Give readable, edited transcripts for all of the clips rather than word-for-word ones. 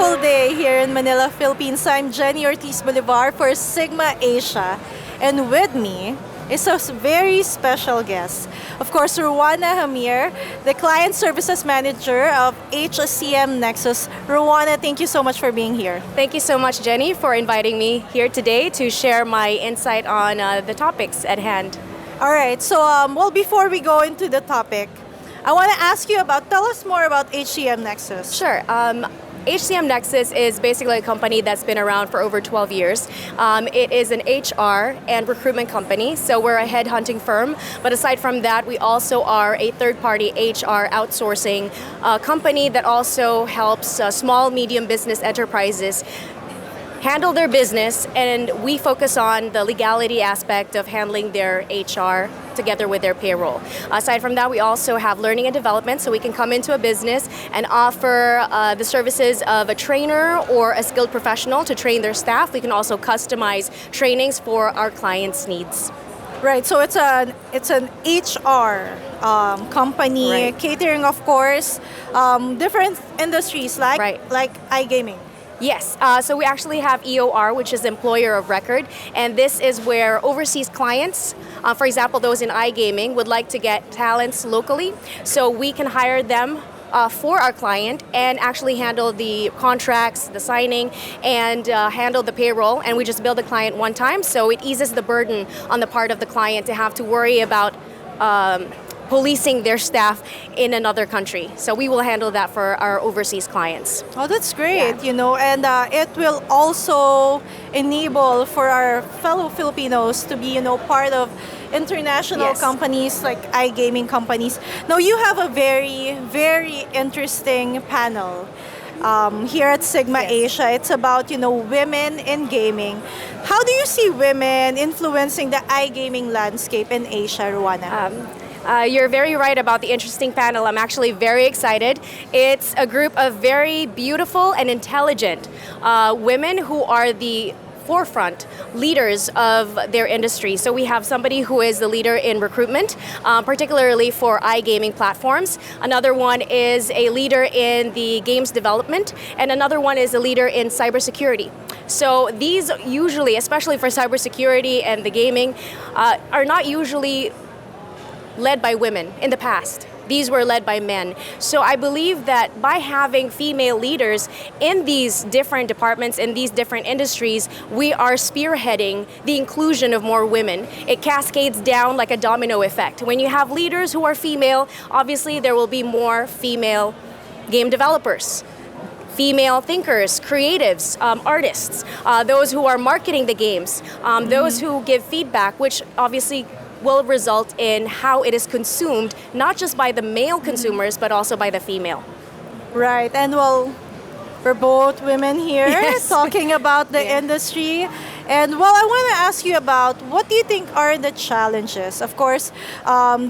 beautiful day here in Manila, Philippines. I'm Jenny Ortiz Bolivar for SiGMA Asia, and with me is a very special guest. Of course, Roanna Jamir, the Client Services Manager of HCM Nexus. Roanna, thank you so much for being here. Thank you so much, Jenny, for inviting me here today to share my insight on the topics at hand. All right, so before we go into the topic, I want to ask you tell us more about HCM Nexus. Sure. HCM Nexus is basically a company that's been around for over 12 years. It is an HR and recruitment company, so we're a headhunting firm. But aside from that, we also are a third-party HR outsourcing company that also helps small, medium business enterprises handle their business, and we focus on the legality aspect of handling their HR together with their payroll. Aside from that, we also have learning and development, so we can come into a business and offer the services of a trainer or a skilled professional to train their staff. We can also customize trainings for our clients' needs. Right, so it's an HR company, Right. catering, of course, different industries like Right. iGaming. Yes, so we actually have EOR, which is Employer of Record, and this is where overseas clients, for example, those in iGaming, would like to get talents locally, so we can hire them for our client and actually handle the contracts, the signing, and handle the payroll, and we just bill the client one time, so it eases the burden on the part of the client to have to worry about policing their staff in another country. So we will handle that for our overseas clients. Oh, that's great, Yeah. and it will also enable for our fellow Filipinos to be, part of international Yes. companies like iGaming companies. Now, you have a very, very interesting panel here at SiGMA Yes. Asia. It's about, women in gaming. How do you see women influencing the iGaming landscape in Asia, Roanna? You're very right about the interesting panel. I'm actually very excited. It's a group of very beautiful and intelligent women who are the forefront leaders of their industry. So we have somebody who is the leader in recruitment, particularly for iGaming platforms. Another one is a leader in the games development, and another one is a leader in cybersecurity. So these usually, especially for cybersecurity and the gaming, are not usually led by women in the past. These were led by men. So I believe that by having female leaders in these different departments, in these different industries, we are spearheading the inclusion of more women. It cascades down like a domino effect. When you have leaders who are female, obviously there will be more female game developers, female thinkers, creatives, artists, those who are marketing the games, those who give feedback, which obviously will result in how it is consumed, not just by the male consumers, but also by the female. Right, and we're both women here Yes. talking about the Yeah. industry. And I want to ask you about what do you think are the challenges? Of course,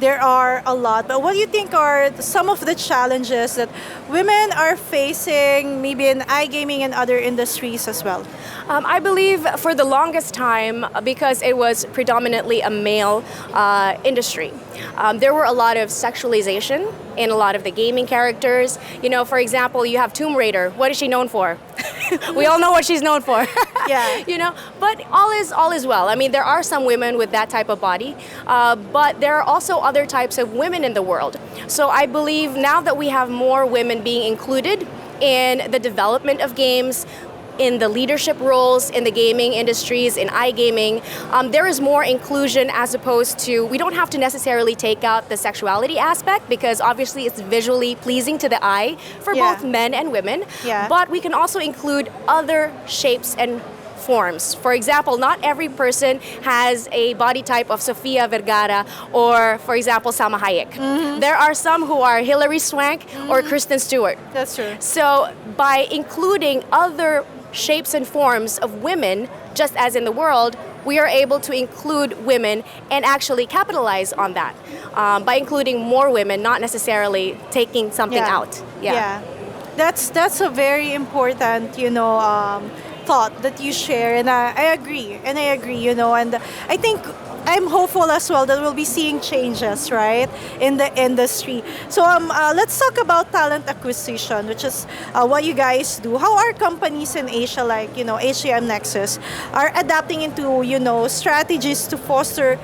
there are a lot, but what do you think are some of the challenges that women are facing, maybe in iGaming and other industries as well? I believe for the longest time, because it was predominantly a male industry, there were a lot of sexualization in a lot of the gaming characters. For example, you have Tomb Raider. What is she known for? We all know what she's known for. Yeah. But all is well. I mean, there are some women with that type of body, but there are also other types of women in the world. So I believe now that we have more women being included in the development of games, in the leadership roles in the gaming industries, in iGaming, there is more inclusion as opposed to, we don't have to necessarily take out the sexuality aspect because obviously it's visually pleasing to the eye for Yeah. both men and women, Yeah. but we can also include other shapes and forms. For example, not every person has a body type of Sofia Vergara or, for example, Salma Hayek. There are some who are Hilary Swank or Kristen Stewart. That's true. So by including other shapes and forms of women, just as in the world, we are able to include women and actually capitalize on that by including more women, not necessarily taking something out. Yeah. That's a very important, thought that you share, and I agree, and I think I'm hopeful as well that we'll be seeing changes, right, in the industry. So let's talk about talent acquisition, which is what you guys do. How are companies in Asia, like HCM Nexus, are adapting into strategies to foster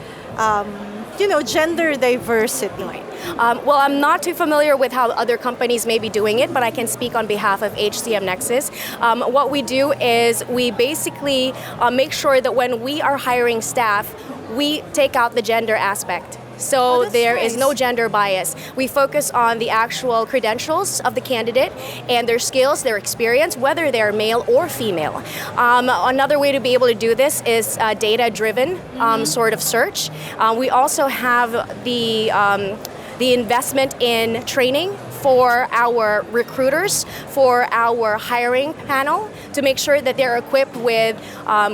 gender diversity? Well, I'm not too familiar with how other companies may be doing it, but I can speak on behalf of HCM Nexus. What we do is we basically make sure that when we are hiring staff, we take out the gender aspect. So there is no gender bias. We focus on the actual credentials of the candidate and their skills, their experience, whether they're male or female. Another way to be able to do this is data-driven sort of search. We also have the investment in training for our recruiters, for our hiring panel, to make sure that they're equipped with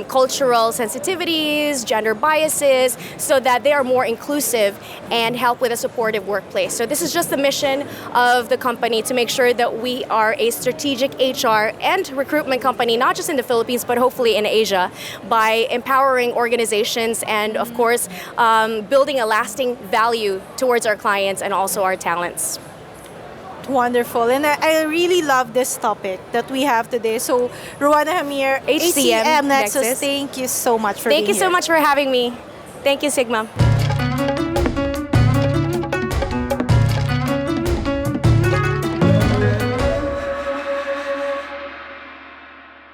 cultural sensitivities, gender biases, so that they are more inclusive and help with a supportive workplace. So this is just the mission of the company, to make sure that we are a strategic HR and recruitment company, not just in the Philippines, but hopefully in Asia, by empowering organizations and, of course, building a lasting value towards our clients and also our talents. Wonderful. And I really love this topic that we have today. So, Roanna Jamir, HCM Nexus, Nexus, thank you so much for being here. Thank you so much for having me. Thank you, SiGMA.